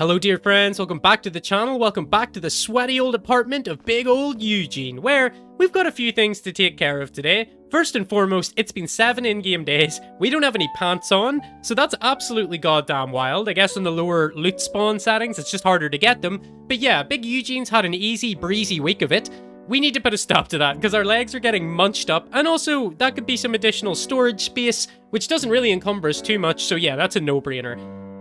Hello dear friends, welcome back to the channel, welcome back to the sweaty old apartment of big old Eugene, where we've got a few things to take care of today. First and foremost, it's been 7 in-game days, we don't have any pants on, so that's absolutely goddamn wild. I guess in the lower loot spawn settings, it's just harder to get them. But yeah, big Eugene's had an easy breezy week of it. We need to put a stop to that, because our legs are getting munched up, and also, that could be some additional storage space, which doesn't really encumber us too much, so yeah, that's a no-brainer.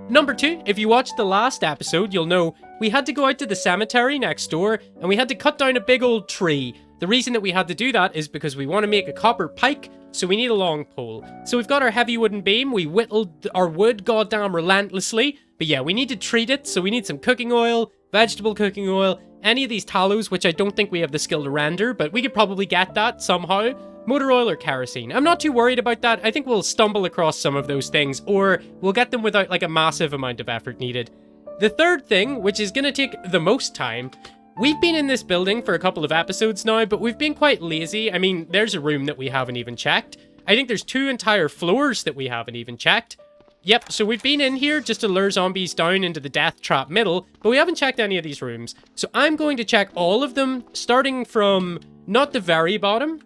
Number 2, if you watched the last episode, you'll know we had to go out to the cemetery next door, and we had to cut down a big old tree. The reason that we had to do that is because we want to make a copper pike, so we need a long pole. So we've got our heavy wooden beam, we whittled our wood goddamn relentlessly, but yeah, we need to treat it, so we need some cooking oil, vegetable cooking oil, any of these tallows, which I don't think we have the skill to render, but we could probably get that somehow. Motor oil or kerosene. I'm not too worried about that. I think we'll stumble across some of those things, or we'll get them without like a massive amount of effort needed. The third thing, which is going to take the most time, we've been in this building for a couple of episodes now, but we've been quite lazy. I mean, there's a room that we haven't even checked. I think there's 2 entire floors that we haven't even checked. Yep, so we've been in here just to lure zombies down into the death trap middle, but we haven't checked any of these rooms. So I'm going to check all of them, starting from not the very bottom.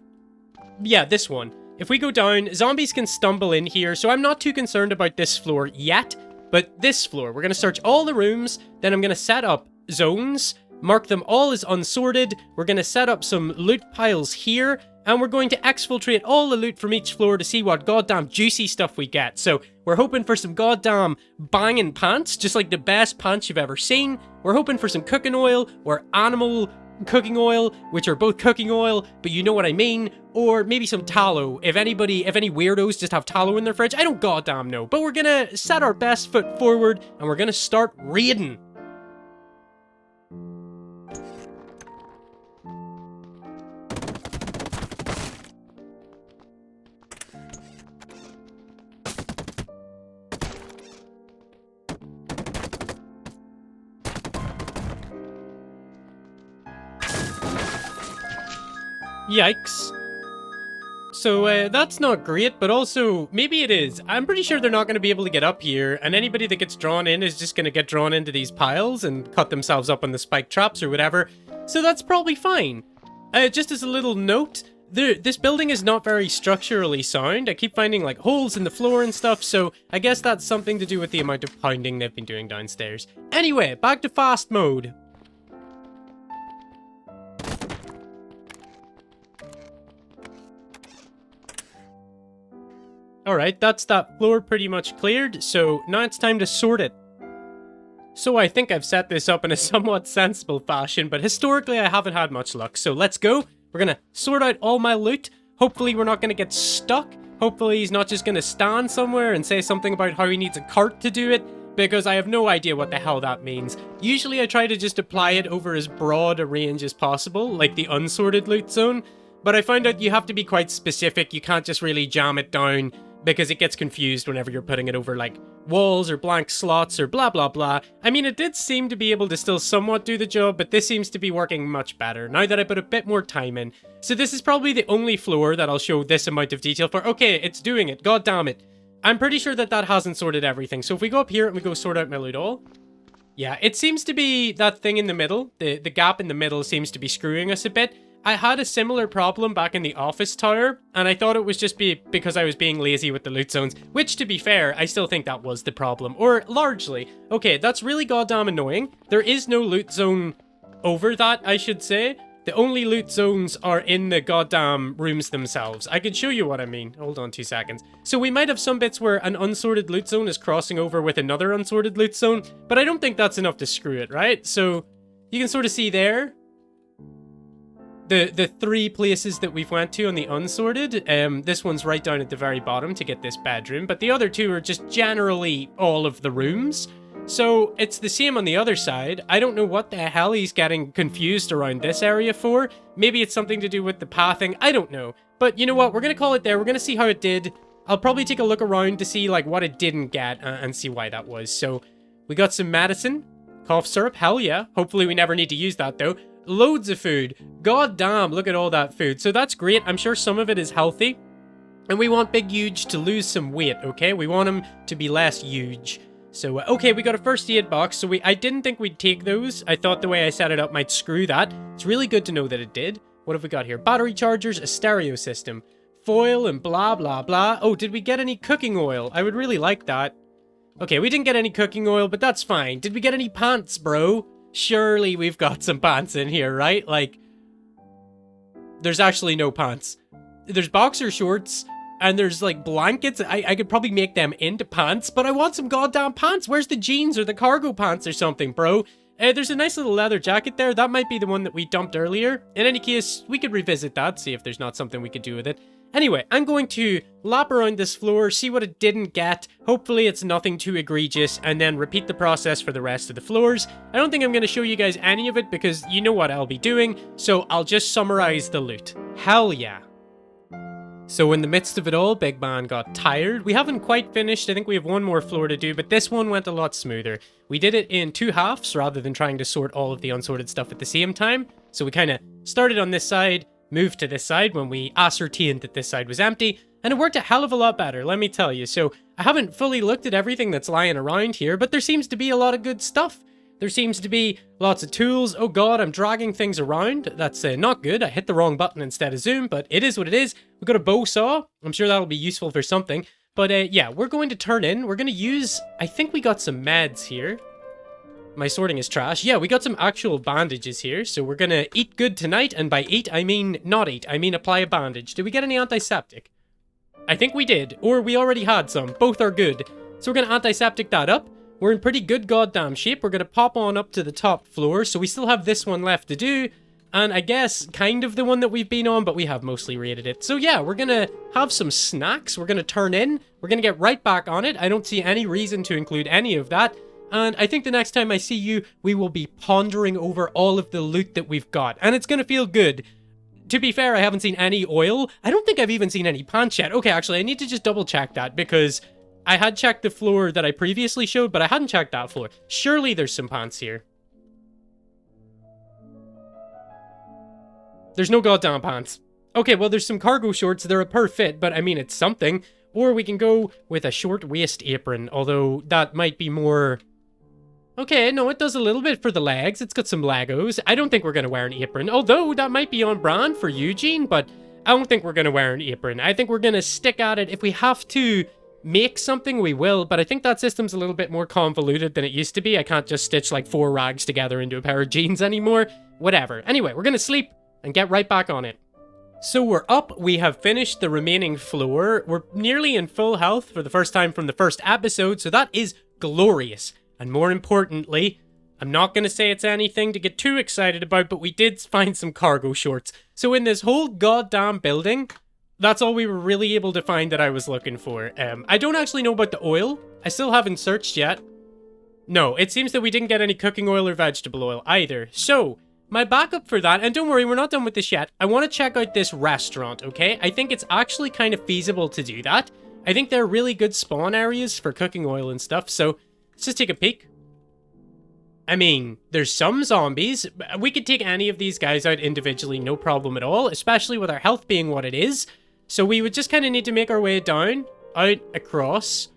Yeah, this one. If we go down, zombies can stumble in here, so I'm not too concerned about this floor yet. But this floor, we're going to search all the rooms, then I'm going to set up zones, mark them all as unsorted, we're going to set up some loot piles here, and we're going to exfiltrate all the loot from each floor to see what goddamn juicy stuff we get. So, we're hoping for some goddamn banging pants, just like the best pants you've ever seen. We're hoping for some cooking oil, or animal cooking oil, which are both cooking oil, but you know what I mean, or maybe some tallow, if any weirdos just have tallow in their fridge, I don't goddamn know, but we're gonna set our best foot forward, and we're gonna start raiding. Yikes. So, that's not great, but also, maybe it is. I'm pretty sure they're not going to be able to get up here, and anybody that gets drawn in is just going to get drawn into these piles and cut themselves up on the spike traps or whatever, so that's probably fine. Just as a little note, this building is not very structurally sound. I keep finding, like, holes in the floor and stuff, so I guess that's something to do with the amount of pounding they've been doing downstairs. Anyway, back to fast mode. Alright, that's that floor pretty much cleared, so now it's time to sort it. So I think I've set this up in a somewhat sensible fashion, but historically I haven't had much luck, so let's go. We're gonna sort out all my loot. Hopefully we're not gonna get stuck. Hopefully he's not just gonna stand somewhere and say something about how he needs a cart to do it, because I have no idea what the hell that means. Usually I try to just apply it over as broad a range as possible, like the unsorted loot zone, but I found out you have to be quite specific. You can't just really jam it down, because it gets confused whenever you're putting it over, like, walls or blank slots or blah blah blah. I mean, it did seem to be able to still somewhat do the job, but this seems to be working much better, now that I put a bit more time in. So this is probably the only floor that I'll show this amount of detail for. Okay, it's doing it, god damn it. I'm pretty sure that hasn't sorted everything, so if we go up here and we go sort out my loot all... Yeah, it seems to be that thing in the middle, the gap in the middle seems to be screwing us a bit. I had a similar problem back in the office tower, and I thought it was just because I was being lazy with the loot zones, which, to be fair, I still think that was the problem, or largely. Okay, that's really goddamn annoying. There is no loot zone over that, I should say. The only loot zones are in the goddamn rooms themselves. I can show you what I mean. Hold on 2 seconds. So we might have some bits where an unsorted loot zone is crossing over with another unsorted loot zone, but I don't think that's enough to screw it, right? So you can sort of see there the 3 places that we've went to on the unsorted. This one's right down at the very bottom to get this bedroom, but the other 2 are just generally all of the rooms. So it's the same on the other side. I don't know what the hell he's getting confused around this area for. Maybe it's something to do with the pathing. I don't know. But you know what? We're going to call it there. We're going to see how it did. I'll probably take a look around to see like what it didn't get and see why that was. So we got some medicine. Cough syrup. Hell yeah. Hopefully we never need to use that though. Loads of food. God damn, look at all that food. So that's great. I'm sure some of it is healthy. And we want Big Huge to lose some weight, okay? We want him to be less huge. So, okay, we got a first aid box, so I didn't think we'd take those. I thought the way I set it up might screw that. It's really good to know that it did. What have we got here? Battery chargers, a stereo system, foil, and blah, blah, blah. Oh, did we get any cooking oil? I would really like that. Okay, we didn't get any cooking oil, but that's fine. Did we get any pants, bro? Surely we've got some pants in here, right? Like, there's actually no pants. There's boxer shorts, and there's, like, blankets. I could probably make them into pants, but I want some goddamn pants. Where's the jeans or the cargo pants or something, bro? There's a nice little leather jacket there. That might be the one that we dumped earlier. In any case, we could revisit that, see if there's not something we could do with it. Anyway, I'm going to lap around this floor, see what it didn't get. Hopefully it's nothing too egregious, and then repeat the process for the rest of the floors. I don't think I'm going to show you guys any of it because you know what I'll be doing, so I'll just summarize the loot. Hell yeah. So in the midst of it all, Big Man got tired. We haven't quite finished. I think we have one more floor to do, but this one went a lot smoother. We did it in 2 halves rather than trying to sort all of the unsorted stuff at the same time. So we kind of started on this side, moved to this side when we ascertained that this side was empty, and it worked a hell of a lot better, let me tell you. So I haven't fully looked at everything that's lying around here, but there seems to be a lot of good stuff. There seems to be lots of tools. Oh god, I'm dragging things around. That's not good. I hit the wrong button instead of zoom, but it is what it is. We've got a bow saw. I'm sure that'll be useful for something. But yeah, we're going to turn in. We're going to use... I think we got some meds here. My sorting is trash. Yeah, we got some actual bandages here. So we're going to eat good tonight. And by eat, I mean not eat. I mean apply a bandage. Did we get any antiseptic? I think we did. Or we already had some. Both are good. So we're going to antiseptic that up. We're in pretty good goddamn shape. We're going to pop on up to the top floor. So we still have this one left to do. And I guess kind of the one that we've been on, but we have mostly rated it. So yeah, we're going to have some snacks. We're going to turn in. We're going to get right back on it. I don't see any reason to include any of that. And I think the next time I see you, we will be pondering over all of the loot that we've got. And it's going to feel good. To be fair, I haven't seen any oil. I don't think I've even seen any pants yet. Okay, actually, I need to just double check that because... I had checked the floor that I previously showed, but I hadn't checked that floor. Surely there's some pants here. There's no goddamn pants. Okay, well, there's some cargo shorts. They're a per fit, but I mean, it's something. Or we can go with a short waist apron, although that might be more... Okay, no, it does a little bit for the legs. It's got some Legos. I don't think we're going to wear an apron, although that might be on brand for Eugene, but I don't think we're going to wear an apron. I think we're going to stick at it. If we have to... make something, we will, but I think that system's a little bit more convoluted than it used to be. I can't just stitch like 4 rags together into a pair of jeans anymore. Whatever. Anyway, we're gonna sleep and get right back on it. So we're up, we have finished the remaining floor. We're nearly in full health for the first time from the first episode, so that is glorious. And more importantly, I'm not gonna say it's anything to get too excited about, but we did find some cargo shorts. So in this whole goddamn building... that's all we were really able to find that I was looking for. I don't actually know about the oil. I still haven't searched yet. No, it seems that we didn't get any cooking oil or vegetable oil either. So, my backup for that, and don't worry, we're not done with this yet. I want to check out this restaurant, okay? I think it's actually kind of feasible to do that. I think they're really good spawn areas for cooking oil and stuff, so let's just take a peek. I mean, there's some zombies. We could take any of these guys out individually, no problem at all, especially with our health being what it is. So we would just kind of need to make our way down, out, across,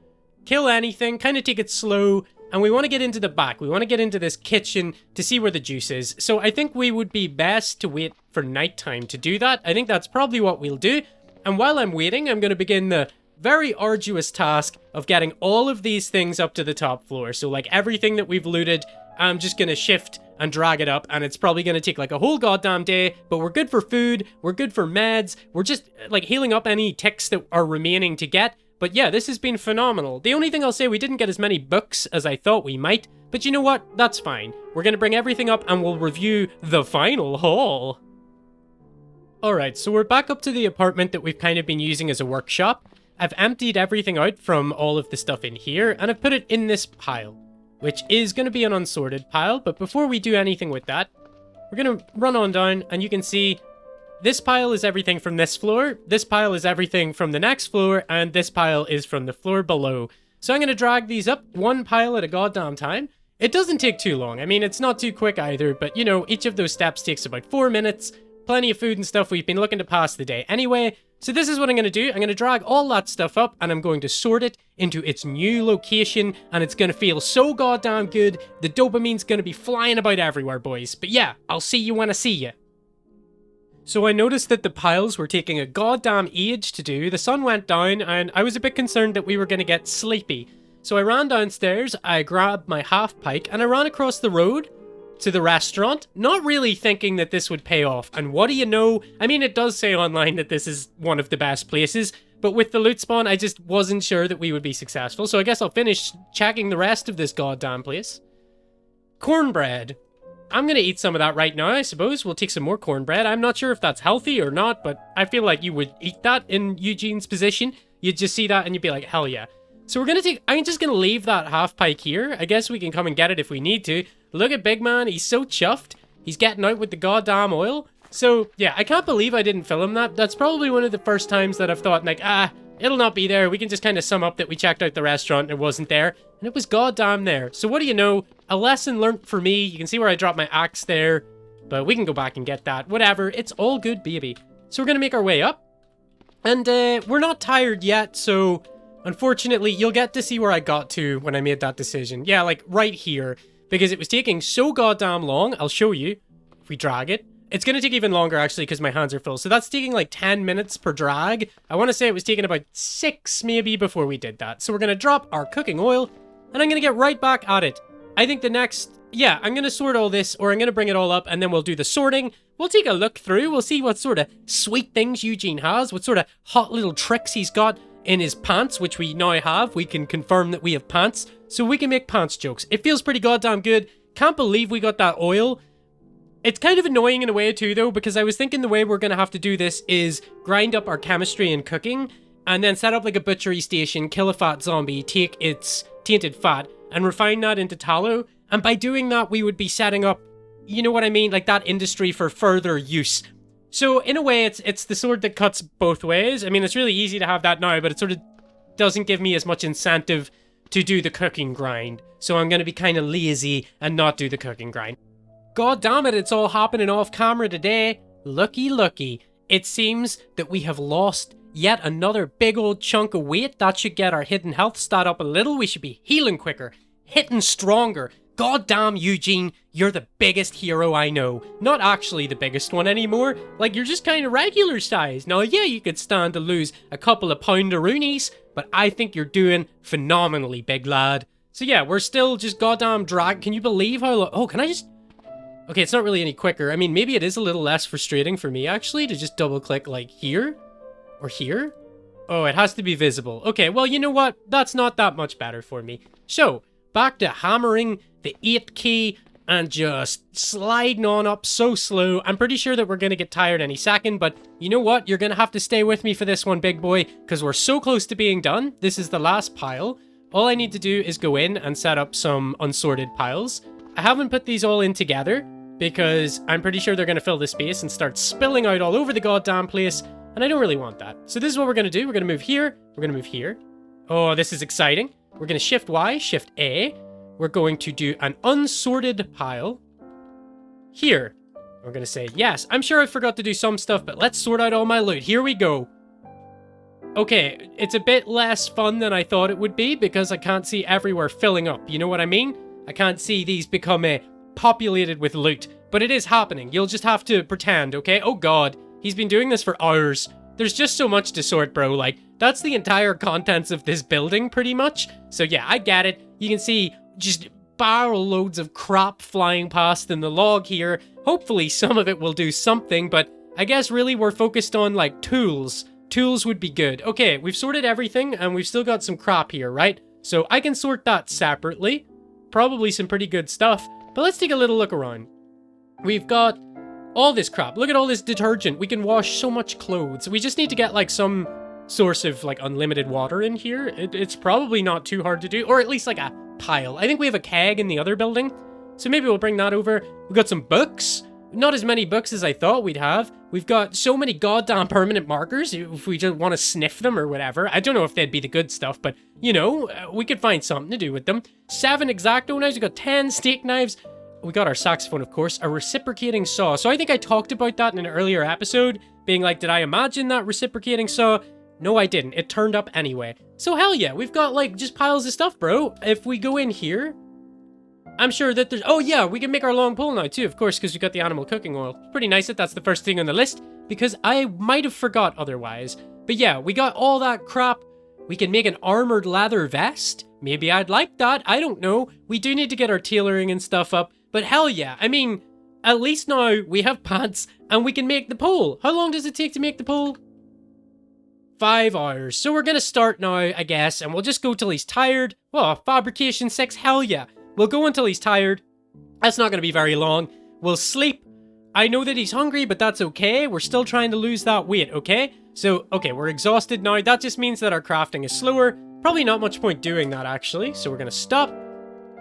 kill anything, kind of take it slow, and we want to get into the back. We want to get into this kitchen to see where the juice is. So I think we would be best to wait for nighttime to do that. I think that's probably what we'll do. And while I'm waiting, I'm going to begin the very arduous task of getting all of these things up to the top floor. So like everything that we've looted, I'm just going to shift and drag it up, and it's probably going to take like a whole goddamn day, but we're good for food, we're good for meds, we're just like healing up any ticks that are remaining to get. But yeah, this has been phenomenal. The only thing I'll say, we didn't get as many books as I thought we might, but you know what? That's fine. We're going to bring everything up and we'll review the final haul. Alright, so we're back up to the apartment that we've kind of been using as a workshop. I've emptied everything out from all of the stuff in here, and I've put it in this pile, which is going to be an unsorted pile. But before we do anything with that, we're going to run on down, and you can see this pile is everything from this floor, this pile is everything from the next floor, and this pile is from the floor below. So I'm going to drag these up one pile at a goddamn time. It doesn't take too long. I mean, it's not too quick either, but you know, each of those steps takes about 4 minutes. Plenty of food and stuff. We've been looking to pass the day anyway. So this is what I'm going to do. I'm going to drag all that stuff up and I'm going to sort it into its new location, and it's going to feel so goddamn good. The dopamine's going to be flying about everywhere, boys. But yeah, I'll see you when I see you. So I noticed that the piles were taking a goddamn age to do. The sun went down and I was a bit concerned that we were going to get sleepy. So I ran downstairs, I grabbed my half pike, and I ran across the road to the restaurant, not really thinking that this would pay off. And what do you know? I mean, it does say online that this is one of the best places, but with the loot spawn, I just wasn't sure that we would be successful. So I guess I'll finish checking the rest of this goddamn place. Cornbread. I'm gonna eat some of that right now, I suppose. We'll take some more cornbread. I'm not sure if that's healthy or not, but I feel like you would eat that in Eugene's position. You'd just see that and you'd be like, hell yeah. So I'm just gonna leave that half pike here. I guess we can come and get it if we need to. Look at Big Man, he's so chuffed. He's getting out with the goddamn oil. So, yeah, I can't believe I didn't film that. That's probably one of the first times that I've thought, like, it'll not be there. We can just kind of sum up that we checked out the restaurant and it wasn't there. And it was goddamn there. So what do you know? A lesson learned for me. You can see where I dropped my axe there. But we can go back and get that. Whatever. It's all good, baby. So we're going to make our way up. And we're not tired yet, so unfortunately, you'll get to see where I got to when I made that decision. Yeah, like right here. Because it was taking so goddamn long. I'll show you if we drag it. It's going to take even longer, actually, because my hands are full. So that's taking like 10 minutes per drag. I want to say it was taking about 6 maybe before we did that. So we're going to drop our cooking oil, and I'm going to get right back at it. I think the next... Yeah, I'm going to sort all this, or I'm going to bring it all up, and then we'll do the sorting. We'll take a look through. We'll see what sort of sweet things Eugene has, what sort of hot little tricks he's got in his pants, which we now have. We can confirm that we have pants, so we can make pants jokes. It feels pretty goddamn good. Can't believe we got that oil. It's kind of annoying in a way too, though, because I was thinking the way we're going to have to do this is grind up our chemistry in cooking, and then set up like a butchery station, kill a fat zombie, take its tainted fat, and refine that into tallow. And by doing that, we would be setting up, you know what I mean, like that industry for further use. So in a way, it's the sword that cuts both ways. I mean, it's really easy to have that now, but it sort of doesn't give me as much incentive to do the cooking grind. So I'm going to be kind of lazy and not do the cooking grind. God damn it, it's all happening off camera today. Looky, looky. It seems that we have lost yet another big old chunk of weight. That should get our hidden health stat up a little. We should be healing quicker, hitting stronger. God damn, Eugene, you're the biggest hero I know. Not actually the biggest one anymore. Like, you're just kind of regular size. Now, yeah, you could stand to lose a couple of poundaroonies, but I think you're doing phenomenally, big lad. So yeah, we're still just goddamn drag. Can you believe how long? Oh, can I just... Okay, it's not really any quicker. I mean, maybe it is a little less frustrating for me, actually, to just double click, like, here? Or here? Oh, it has to be visible. Okay, well, you know what? That's not that much better for me. So, back to hammering the 8 key and just sliding on up so slow. I'm pretty sure that we're going to get tired any second, but you know what? You're going to have to stay with me for this one, big boy, because we're so close to being done. This is the last pile. All I need to do is go in and set up some unsorted piles. I haven't put these all in together because I'm pretty sure they're going to fill the space and start spilling out all over the goddamn place, and I don't really want that. So this is what we're going to do. We're going to move here. We're going to move here. Oh, this is exciting. We're going to shift Y, shift A. We're going to do an unsorted pile here. We're going to say, yes, I'm sure I forgot to do some stuff, but let's sort out all my loot. Here we go. Okay, it's a bit less fun than I thought it would be because I can't see everywhere filling up. You know what I mean? I can't see these become populated with loot, but it is happening. You'll just have to pretend, okay? Oh God, he's been doing this for hours. There's just so much to sort, bro. Like, that's the entire contents of this building, pretty much. So yeah, I get it. You can see just barrel loads of crap flying past in the log here. Hopefully some of it will do something, but I guess really we're focused on, like, tools. Tools would be good. Okay, we've sorted everything, and we've still got some crap here, right? So I can sort that separately. Probably some pretty good stuff. But let's take a little look around. We've got all this crap. Look at all this detergent. We can wash so much clothes. We just need to get, like, some source of, like, unlimited water in here. It's probably not too hard to do, or at least, like, a pile. I think we have a keg in the other building, so maybe we'll bring that over. We've got some books. Not as many books as I thought we'd have. We've got so many goddamn permanent markers if we just want to sniff them or whatever. I don't know if they'd be the good stuff, but, you know, we could find something to do with them. 7 X-Acto knives. We've got 10 steak knives. We got our saxophone, of course. A reciprocating saw. So I think I talked about that in an earlier episode, being like, did I imagine that reciprocating saw? No, I didn't. It turned up anyway. So hell yeah, we've got like just piles of stuff, bro. If we go in here, I'm sure that there's... Oh yeah, we can make our long pole now too, of course, because we got the animal cooking oil. Pretty nice that that's the first thing on the list, because I might have forgot otherwise. But yeah, we got all that crap. We can make an armored leather vest. Maybe I'd like that. I don't know. We do need to get our tailoring and stuff up. But hell yeah, I mean, at least now we have pants and we can make the pole. How long does it take to make the pole? 5 hours. So we're gonna start now, I guess, and we'll just go till he's tired. Oh, fabrication 6, hell yeah. We'll go until he's tired. That's not gonna be very long. We'll sleep. I know that he's hungry, but that's okay. We're still trying to lose that weight, okay? So, okay, we're exhausted now. That just means that our crafting is slower. Probably not much point doing that, actually. So we're gonna stop.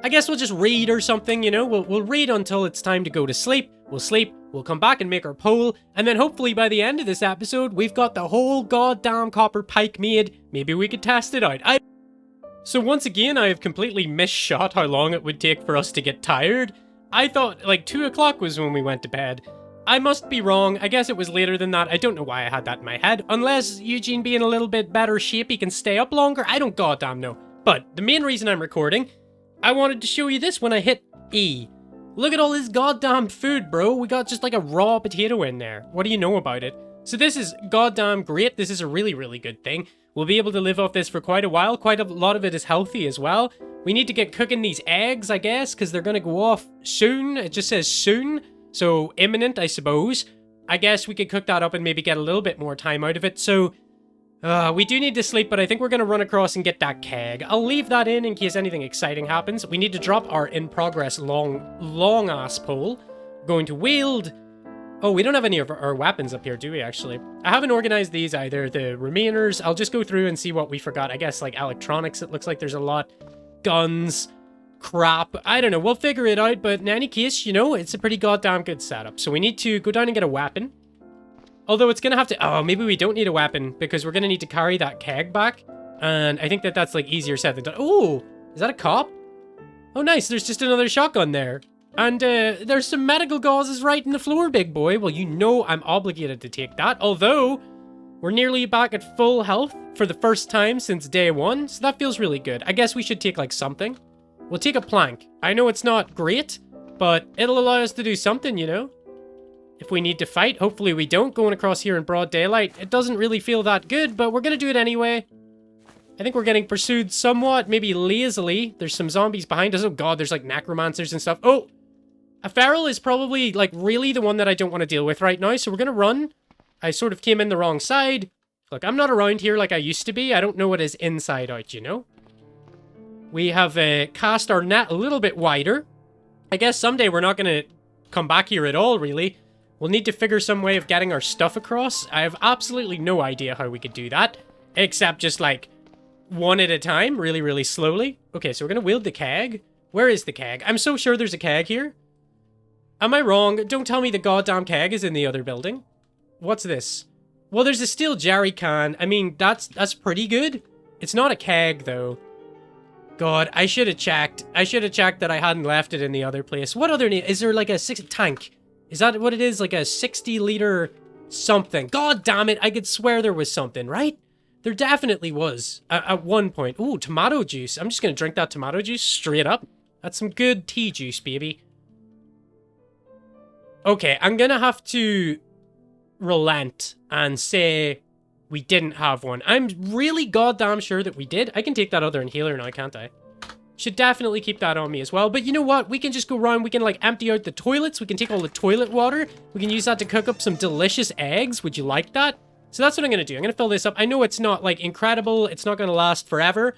I guess we'll just read or something, you know? We'll read until it's time to go to sleep. We'll sleep. We'll come back and make our pole. And then hopefully by the end of this episode, we've got the whole goddamn copper pike made. Maybe we could test it out. So once again, I have completely misshot how long it would take for us to get tired. I thought like 2 o'clock was when we went to bed. I must be wrong. I guess it was later than that. I don't know why I had that in my head. Unless Eugene being a little bit better shape, he can stay up longer. I don't goddamn know. But the main reason I'm recording, I wanted to show you this when I hit E. Look at all this goddamn food, bro. We got just like a raw potato in there. What do you know about it? So this is goddamn great. This is a really, really good thing. We'll be able to live off this for quite a while. Quite a lot of it is healthy as well. We need to get cooking these eggs, I guess, because they're going to go off soon. It just says soon. So imminent, I suppose. I guess we could cook that up and maybe get a little bit more time out of it. So we do need to sleep, but I think we're going to run across and get that keg. I'll leave that in case anything exciting happens. We need to drop our in-progress long-ass pole. Going to wield. Oh, we don't have any of our weapons up here, do we, actually? I haven't organized these either. The remainers, I'll just go through and see what we forgot. I guess, like, electronics, it looks like there's a lot. Guns. Crap. I don't know. We'll figure it out, but in any case, you know, it's a pretty goddamn good setup. So we need to go down and get a weapon. Although it's going to have to... Oh, maybe we don't need a weapon because we're going to need to carry that keg back. And I think that that's, like, easier said than done. Oh, is that a cop? Oh, nice. There's just another shotgun there. And there's some medical gauzes right in the floor, big boy. Well, you know I'm obligated to take that. Although, we're nearly back at full health for the first time since day 1. So that feels really good. I guess we should take, like, something. We'll take a plank. I know it's not great, but it'll allow us to do something, you know? If we need to fight, hopefully we don't. Going across here in broad daylight, it doesn't really feel that good, but we're gonna do it anyway. I think we're getting pursued somewhat, maybe lazily. There's some zombies behind us. Oh god, there's like necromancers and stuff. Oh! A feral is probably, like, really the one that I don't want to deal with right now, so we're gonna run. I sort of came in the wrong side. Look, I'm not around here like I used to be. I don't know what is inside out, you know? We have cast our net a little bit wider. I guess someday we're not going to come back here at all, really. We'll need to figure some way of getting our stuff across. I have absolutely no idea how we could do that. Except just, like, one at a time, really, really slowly. Okay, so we're going to wield the keg. Where is the keg? I'm so sure there's a keg here. Am I wrong? Don't tell me the goddamn keg is in the other building. What's this? Well, there's a steel jerry can. I mean, that's pretty good. It's not a keg, though. God, I should have checked. I should have checked that I hadn't left it in the other place. What other name? Is there like a tank? Is that what it is? Like a 60-liter something? God damn it, I could swear there was something, right? There definitely was at one point. Ooh, tomato juice. I'm just going to drink that tomato juice straight up. That's some good tea juice, baby. Okay, I'm going to have to relent and say... we didn't have one. I'm really goddamn sure that we did. I can take that other inhaler now, can't I? Should definitely keep that on me as well. But you know what? We can just go around. We can, like, empty out the toilets. We can take all the toilet water. We can use that to cook up some delicious eggs. Would you like that? So that's what I'm going to do. I'm going to fill this up. I know it's not, like, incredible. It's not going to last forever.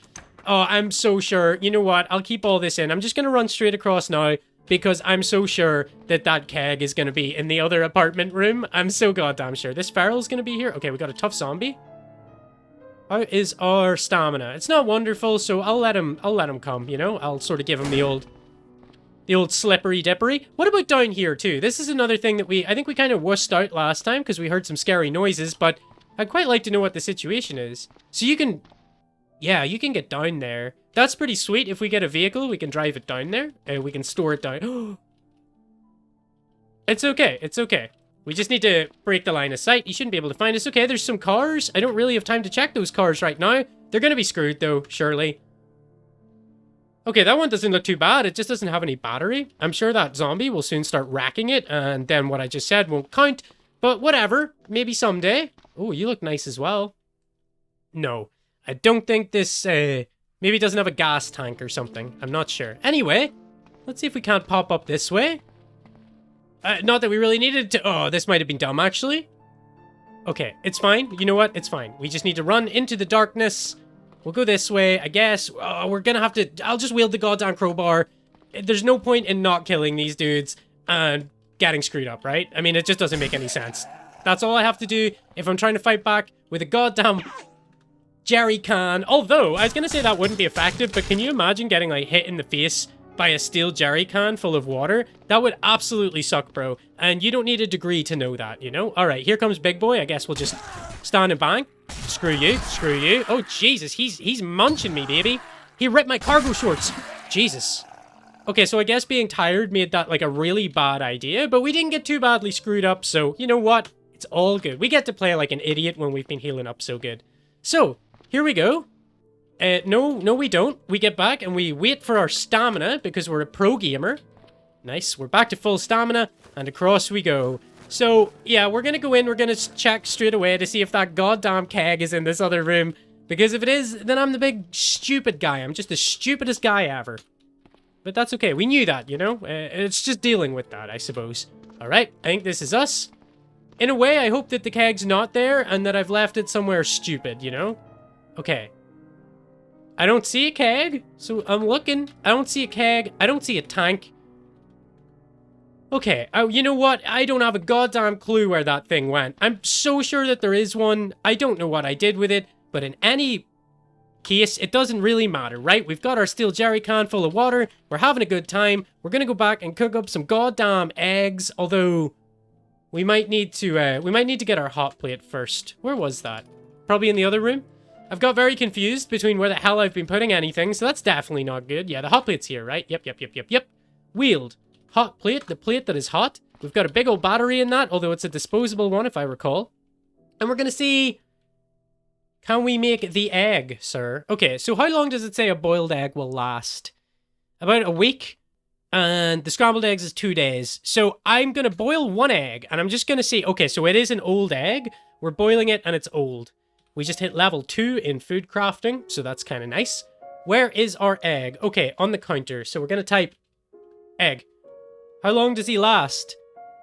Oh, I'm so sure. You know what? I'll keep all this in. I'm just going to run straight across now. Because I'm so sure that that keg is going to be in the other apartment room. I'm so goddamn sure. This feral's going to be here. Okay, we got a tough zombie. How is our stamina? It's not wonderful, so I'll let him come, you know? I'll sort of give him the old slippery dippery. What about down here, too? This is another thing that I think we kind of wussed out last time because we heard some scary noises, but I'd quite like to know what the situation is. So you can... yeah, you can get down there. That's pretty sweet. If we get a vehicle, we can drive it down there. And we can store it down. It's okay. It's okay. We just need to break the line of sight. He shouldn't be able to find us. Okay, there's some cars. I don't really have time to check those cars right now. They're gonna be screwed, though, surely. Okay, that one doesn't look too bad. It just doesn't have any battery. I'm sure that zombie will soon start racking it, and then what I just said won't count. But whatever. Maybe someday. Oh, you look nice as well. No. I don't think this, maybe it doesn't have a gas tank or something. I'm not sure. Anyway, let's see if we can't pop up this way. Not that we really needed to... Oh, this might have been dumb, actually. Okay, it's fine. You know what? It's fine. We just need to run into the darkness. We'll go this way, I guess. We're gonna have to... I'll just wield the goddamn crowbar. There's no point in not killing these dudes and getting screwed up, right? I mean, it just doesn't make any sense. That's all I have to do if I'm trying to fight back with a goddamn jerry can. Although, I was gonna say that wouldn't be effective, but can you imagine getting, like, hit in the face by a steel jerry can full of water? That would absolutely suck, bro. And you don't need a degree to know that, you know? Alright, here comes Big Boy. I guess we'll just stand and bang. Screw you, screw you. Oh, Jesus, he's munching me, baby. He ripped my cargo shorts. Jesus. Okay, so I guess being tired made that, like, a really bad idea, but we didn't get too badly screwed up, so, you know what? It's all good. We get to play like an idiot when we've been healing up so good. So, here we go. No, we don't. We get back and we wait for our stamina because we're a pro gamer. Nice. We're back to full stamina and across we go. So, yeah, we're going to go in. We're going to check straight away to see if that goddamn keg is in this other room. Because if it is, then I'm the big stupid guy. I'm just the stupidest guy ever. But that's okay. We knew that, you know? It's just dealing with that, I suppose. Alright, I think this is us. In a way, I hope that the keg's not there and that I've left it somewhere stupid, you know? Okay. I don't see a keg, so I'm looking. I don't see a keg. I don't see a tank. Okay, you know what? I don't have a goddamn clue where that thing went. I'm so sure that there is one. I don't know what I did with it, but in any case, it doesn't really matter, right? We've got our steel jerry can full of water. We're having a good time. We're gonna go back and cook up some goddamn eggs, although we might need to get our hot plate first. Where was that? Probably in the other room? I've got very confused between where the hell I've been putting anything, so that's definitely not good. Yeah, the hot plate's here, right? Yep. Wield. Hot plate, the plate that is hot. We've got a big old battery in that, although it's a disposable one, if I recall. And we're gonna see... Can we make the egg, sir? Okay, so how long does it say a boiled egg will last? About a week. And the scrambled eggs is 2 days. So I'm gonna boil one egg, and I'm just gonna see... Okay, so it is an old egg. We're boiling it, and it's old. We just hit level 2 in food crafting, so that's kind of nice. Where is our egg? Okay, on the counter. So we're going to type egg. How long does he last?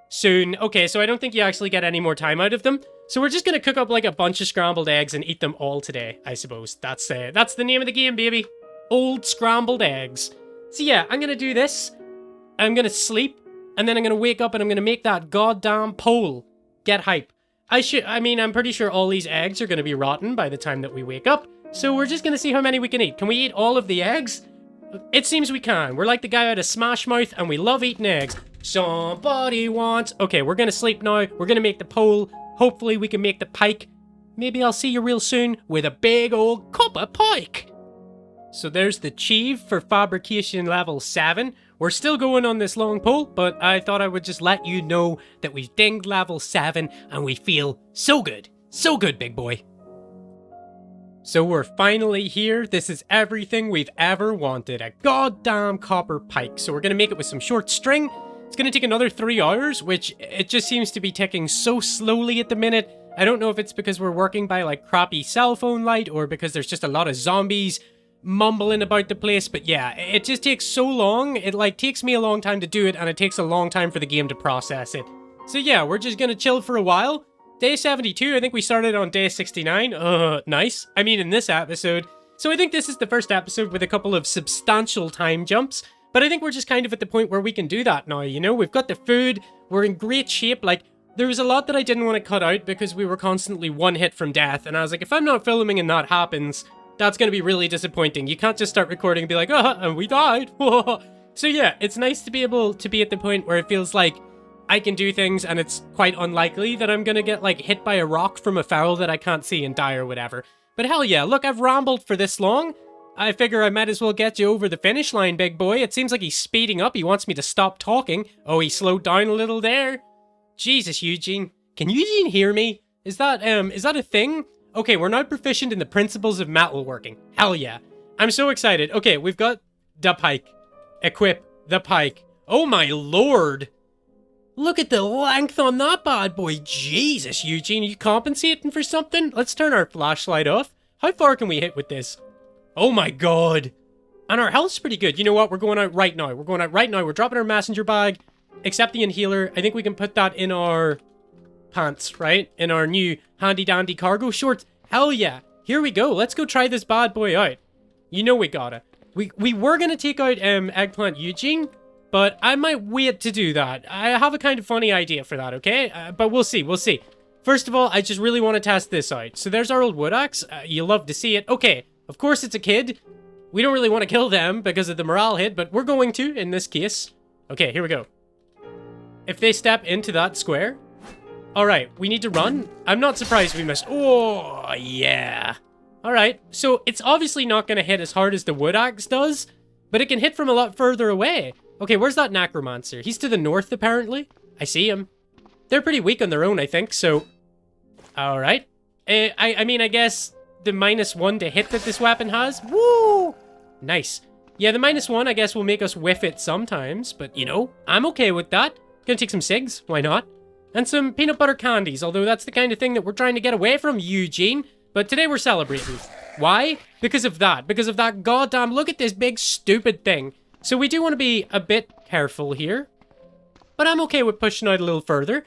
Soon. Okay, so I don't think you actually get any more time out of them. So we're just going to cook up like a bunch of scrambled eggs and eat them all today, I suppose. That's the name of the game, baby. Old scrambled eggs. So yeah, I'm going to do this. I'm going to sleep, and then I'm going to wake up and I'm going to make that goddamn pole. Get hype. I'm pretty sure all these eggs are going to be rotten by the time that we wake up. So we're just going to see how many we can eat. Can we eat all of the eggs? It seems we can. We're like the guy out of Smash Mouth and we love eating eggs. Somebody wants... Okay, we're going to sleep now. We're going to make the pole. Hopefully we can make the pike. Maybe I'll see you real soon with a big old copper pike. So there's the Chief for fabrication level 7. We're still going on this long pole, but I thought I would just let you know that we've dinged level 7 and we feel so good. So good, big boy. So we're finally here. This is everything we've ever wanted. A goddamn copper pike. So we're going to make it with some short string. It's going to take another 3 hours, which it just seems to be ticking so slowly at the minute. I don't know if it's because we're working by like crappy cell phone light or because there's just a lot of zombies mumbling about the place, but yeah, it just takes so long. It like takes me a long time to do it, and it takes a long time for the game to process it. So yeah, we're just gonna chill for a while. Day 72, I think we started on day 69. Nice. I mean, in this episode. So I think this is the first episode with a couple of substantial time jumps, but I think we're just kind of at the point where we can do that now, you know? We've got the food, we're in great shape. Like, there was a lot that I didn't want to cut out because we were constantly one hit from death, and I was like, if I'm not filming and that happens, that's going to be really disappointing. You can't just start recording and be like, and we died. So yeah, it's nice to be able to be at the point where it feels like I can do things and it's quite unlikely that I'm going to get like hit by a rock from a foul that I can't see and die or whatever. But hell yeah, look, I've rambled for this long. I figure I might as well get you over the finish line, big boy. It seems like he's speeding up. He wants me to stop talking. Oh, he slowed down a little there. Jesus, Eugene. Can Eugene hear me? Is that a thing? Okay, we're now proficient in the principles of metalworking. Hell yeah. I'm so excited. Okay, we've got the pike. Equip the pike. Oh my lord. Look at the length on that bad boy. Jesus, Eugene, are you compensating for something? Let's turn our flashlight off. How far can we hit with this? Oh my god. And our health's pretty good. You know what? We're going out right now. We're dropping our messenger bag. Except the inhaler. I think we can put that in our pants, right? In our new handy-dandy cargo shorts. Hell yeah. Here we go. Let's go try this bad boy out. You know we gotta. We were gonna take out Eggplant Eugene, but I might wait to do that. I have a kind of funny idea for that, okay? But we'll see. First of all, I just really want to test this out. So there's our old wood axe. You'll love to see it. Okay, of course it's a kid. We don't really want to kill them because of the morale hit, but we're going to in this case. Okay, here we go. If they step into that square... Alright, we need to run. I'm not surprised we missed. Oh, yeah. Alright, so it's obviously not going to hit as hard as the wood axe does, but it can hit from a lot further away. Okay, where's that necromancer? He's to the north, apparently. I see him. They're pretty weak on their own, I think, so... Alright. I mean, I guess the -1 to hit that this weapon has. Woo! Nice. Yeah, the -1, I guess, will make us whiff it sometimes, but, you know, I'm okay with that. Gonna take some cigs, why not? And some peanut butter candies, although that's the kind of thing that we're trying to get away from, Eugene. But today we're celebrating. Why? Because of that. Because of that goddamn... Look at this big stupid thing. So we do want to be a bit careful here. But I'm okay with pushing out a little further.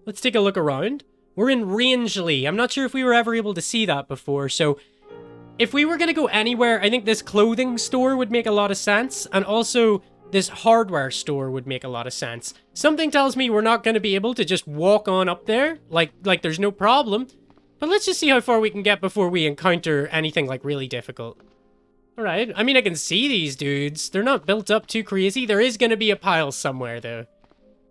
Let's take a look around. We're in Rangeley. I'm not sure if we were ever able to see that before, so... If we were going to go anywhere, I think this clothing store would make a lot of sense. And also... this hardware store would make a lot of sense. Something tells me we're not going to be able to just walk on up there, like there's no problem. But let's just see how far we can get before we encounter anything, like, really difficult. Alright, I mean, I can see these dudes. They're not built up too crazy. There is going to be a pile somewhere, though.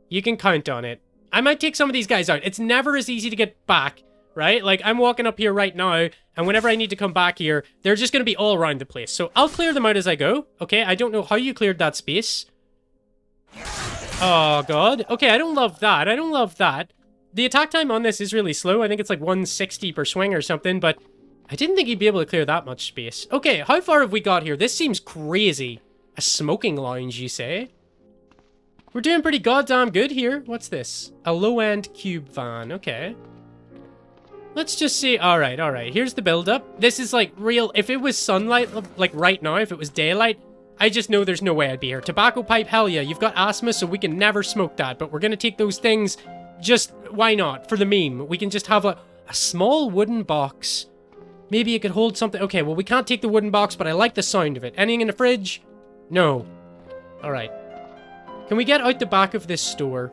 You can count on it. I might take some of these guys out. It's never as easy to get back, right? Like, I'm walking up here right now, and whenever I need to come back here, they're just going to be all around the place. So I'll clear them out as I go, okay? I don't know how you cleared that space. Oh, God. Okay, I don't love that. The attack time on this is really slow. I think it's like 160 per swing or something, but I didn't think you'd be able to clear that much space. Okay, how far have we got here? This seems crazy. A smoking lounge, you say? We're doing pretty goddamn good here. What's this? A low-end cube van. Okay. Let's just see. All right. Here's the build-up. This is, like, real... If it was sunlight, like, right now, if it was daylight, I just know there's no way I'd be here. Tobacco pipe, hell yeah. You've got asthma, so we can never smoke that. But we're going to take those things... Just, why not? For the meme. We can just have a small wooden box. Maybe it could hold something. Okay, well, we can't take the wooden box, but I like the sound of it. Anything in the fridge? No. All right. Can we get out the back of this store?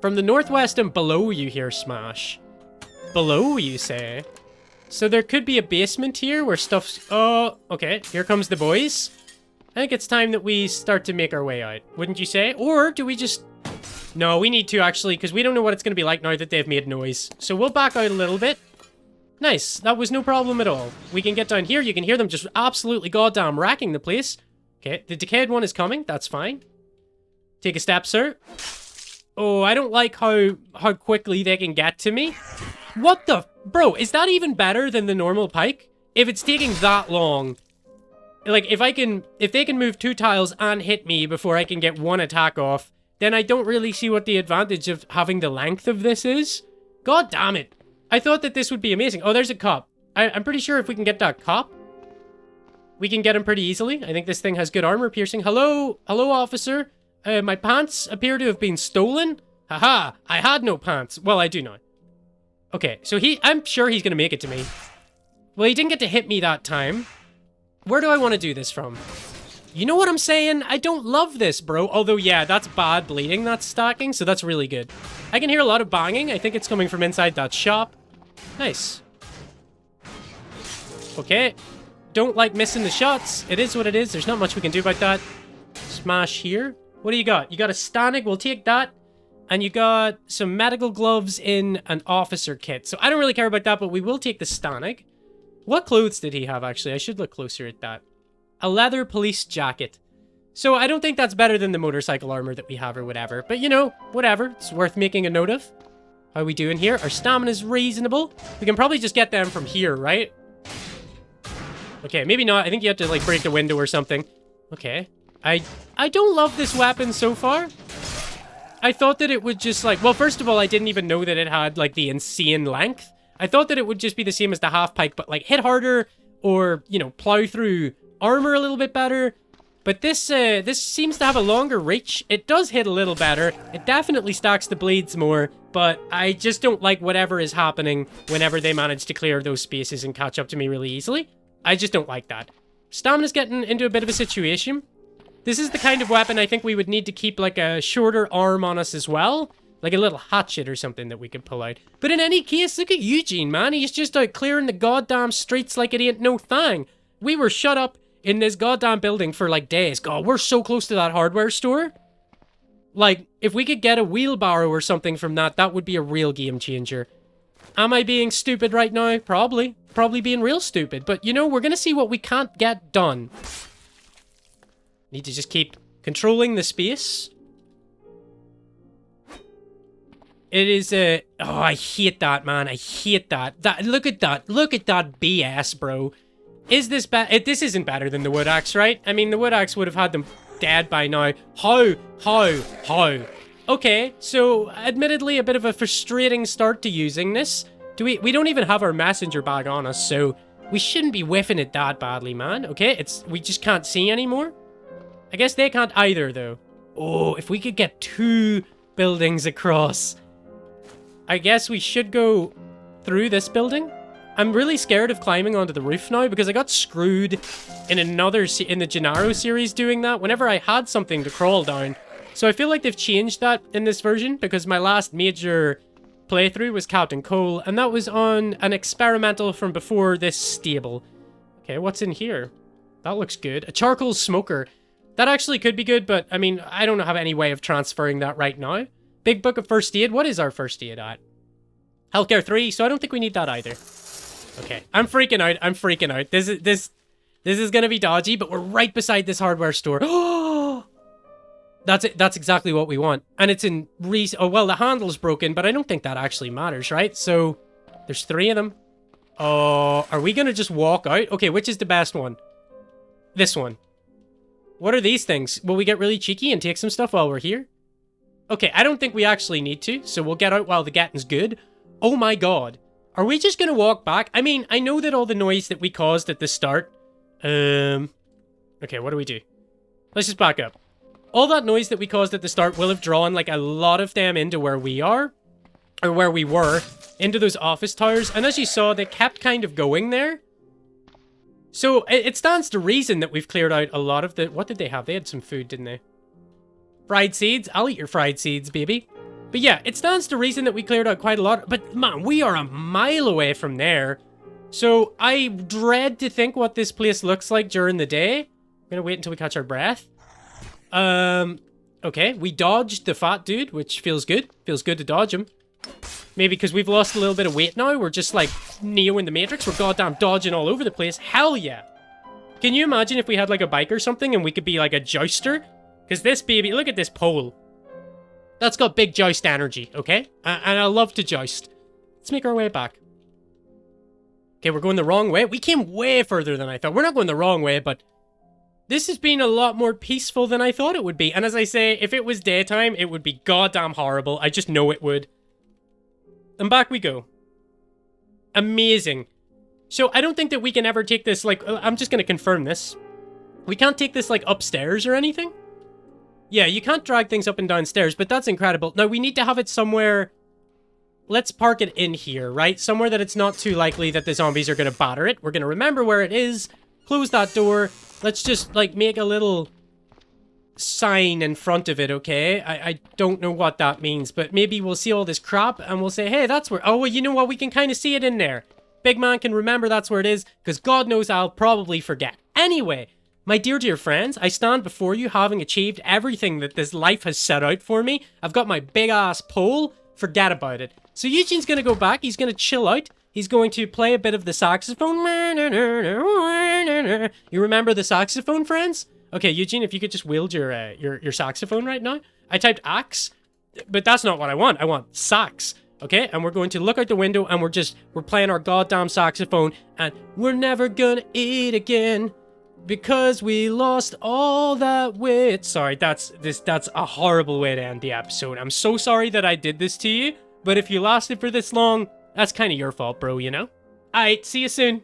From the northwest and below you here, Smash. Below, you say? So there could be a basement here where stuff's... Oh, okay. Here comes the boys. I think it's time that we start to make our way out. Wouldn't you say? Or do we just... No, we need to, actually, because we don't know what it's going to be like now that they've made noise. So we'll back out a little bit. Nice. That was no problem at all. We can get down here. You can hear them just absolutely goddamn wrecking the place. Okay, the decayed one is coming. That's fine. Take a step, sir. Oh, I don't like how quickly they can get to me. What the... Bro, is that even better than the normal pike? If it's taking that long... Like, if they can move 2 tiles and hit me before I can get 1 attack off... Then I don't really see what the advantage of having the length of this is. God damn it. I thought that this would be amazing. Oh, there's a cop. I'm pretty sure if we can get that cop, we can get him pretty easily. I think this thing has good armor piercing. Hello? Hello, officer. My pants appear to have been stolen. Haha, I had no pants. Well, I do now. Okay, so I'm sure he's going to make it to me. Well, he didn't get to hit me that time. Where do I want to do this from? You know what I'm saying? I don't love this, bro. Although, yeah, that's bad bleeding that's stacking, so that's really good. I can hear a lot of banging. I think it's coming from inside that shop. Nice. Okay. Don't like missing the shots. It is what it is. There's not much we can do about that. Smash here. What do you got? You got a Stanig. We'll take that. And you got some medical gloves in an officer kit. So I don't really care about that, but we will take the Stanig. What clothes did he have, actually? I should look closer at that. A leather police jacket. So I don't think that's better than the motorcycle armor that we have or whatever. But, you know, whatever. It's worth making a note of. How are we doing here? Our stamina's reasonable. We can probably just get them from here, right? Okay, maybe not. I think you have to, like, break the window or something. Okay. I don't love this weapon so far. I thought that it would just, like... Well, first of all, I didn't even know that it had, like, the insane length. I thought that it would just be the same as the half-pipe, but, like, hit harder or, you know, plow through armor a little bit better. But this seems to have a longer reach. It does hit a little better. It definitely stacks the blades more, but I just don't like whatever is happening whenever they manage to clear those spaces and catch up to me really easily. I just don't like that. Stamina's getting into a bit of a situation. This is the kind of weapon I think we would need to keep, like, a shorter arm on us as well. Like a little hatchet or something that we could pull out. But in any case, look at Eugene, man. He's just out clearing the goddamn streets like it ain't no thing. We were shut up in this goddamn building for, like, days. God, we're so close to that hardware store. Like, if we could get a wheelbarrow or something from that, that would be a real game changer. Am I being stupid right now? Probably. Probably being real stupid. But, you know, we're gonna see what we can't get done. Need to just keep controlling the space. It is a... Oh, I hate that, man. I hate that. Look at that. Look at that BS, bro. Is this bad? This isn't better than the wood axe, right? I mean, the wood axe would have had them dead by now. How? Okay, so admittedly a bit of a frustrating start to using this. We don't even have our messenger bag on us, so we shouldn't be whiffing it that badly, man. Okay, we just can't see anymore. I guess they can't either, though. Oh, if we could get 2 buildings across. I guess we should go through this building. I'm really scared of climbing onto the roof now because I got screwed in the Gennaro series doing that whenever I had something to crawl down. So I feel like they've changed that in this version because my last major playthrough was Captain Cole and that was on an experimental from before this stable. Okay, what's in here? That looks good. A charcoal smoker. That actually could be good, but I mean, I don't have any way of transferring that right now. Big book of first aid. What is our first aid at? Healthcare 3, so I don't think we need that either. Okay, I'm freaking out. This is gonna be dodgy, but we're right beside this hardware store. Oh, that's it. That's exactly what we want. And it's in oh, well, the handle's broken, but I don't think that actually matters, right? So there's 3 of them. Oh, are we gonna just walk out? Okay, which is the best one? This one. What are these things? Will we get really cheeky and take some stuff while we're here? Okay, I don't think we actually need to, so we'll get out while the getting's good. Oh my god. Are we just gonna walk back? I mean, I know that all the noise that we caused at the start... Okay, what do we do? Let's just back up. All that noise that we caused at the start will have drawn, like, a lot of them into where we are. Or where we were. Into those office towers. And as you saw, they kept kind of going there. So, it stands to reason that we've cleared out a lot of the... What did they have? They had some food, didn't they? Fried seeds? I'll eat your fried seeds, baby. But yeah, it stands to reason that we cleared out quite a lot. But man, we are a mile away from there. So I dread to think what this place looks like during the day. I'm gonna wait until we catch our breath. Okay, we dodged the fat dude, which feels good. Feels good to dodge him. Maybe because we've lost a little bit of weight now. We're just like Neo in the Matrix. We're goddamn dodging all over the place. Hell yeah. Can you imagine if we had like a bike or something and we could be like a jouster? Because this baby, look at this pole. That's got big joust energy, okay? And I love to joust. Let's make our way back. Okay, we're going the wrong way. We came way further than I thought. We're not going the wrong way, but this has been a lot more peaceful than I thought it would be. And as I say, if it was daytime, it would be goddamn horrible. I just know it would. And back we go. Amazing. So I don't think that we can ever take this, like, I'm just going to confirm this. We can't take this, like, upstairs or anything. Yeah, you can't drag things up and down stairs, but that's incredible. Now, we need to have it somewhere... Let's park it in here, right? Somewhere that it's not too likely that the zombies are going to batter it. We're going to remember where it is. Close that door. Let's just, like, make a little sign in front of it, okay? I don't know what that means, but maybe we'll see all this crap and we'll say, hey, that's where... Oh, well, you know what? We can kind of see it in there. Big man can remember that's where it is, because God knows I'll probably forget. Anyway... My dear friends, I stand before you having achieved everything that this life has set out for me. I've got my big-ass pole. Forget about it. So Eugene's going to go back. He's going to chill out. He's going to play a bit of the saxophone. You remember the saxophone, friends? Okay, Eugene, if you could just wield your saxophone right now. I typed axe, but that's not what I want. I want sax. Okay, and we're going to look out the window and we're playing our goddamn saxophone, and we're never gonna eat again because we lost all that weight. Sorry, that's a horrible way to end the episode. I'm so sorry that I did this to you, but if you lasted for this long, that's kind of your fault, bro, you know? Alright, see you soon.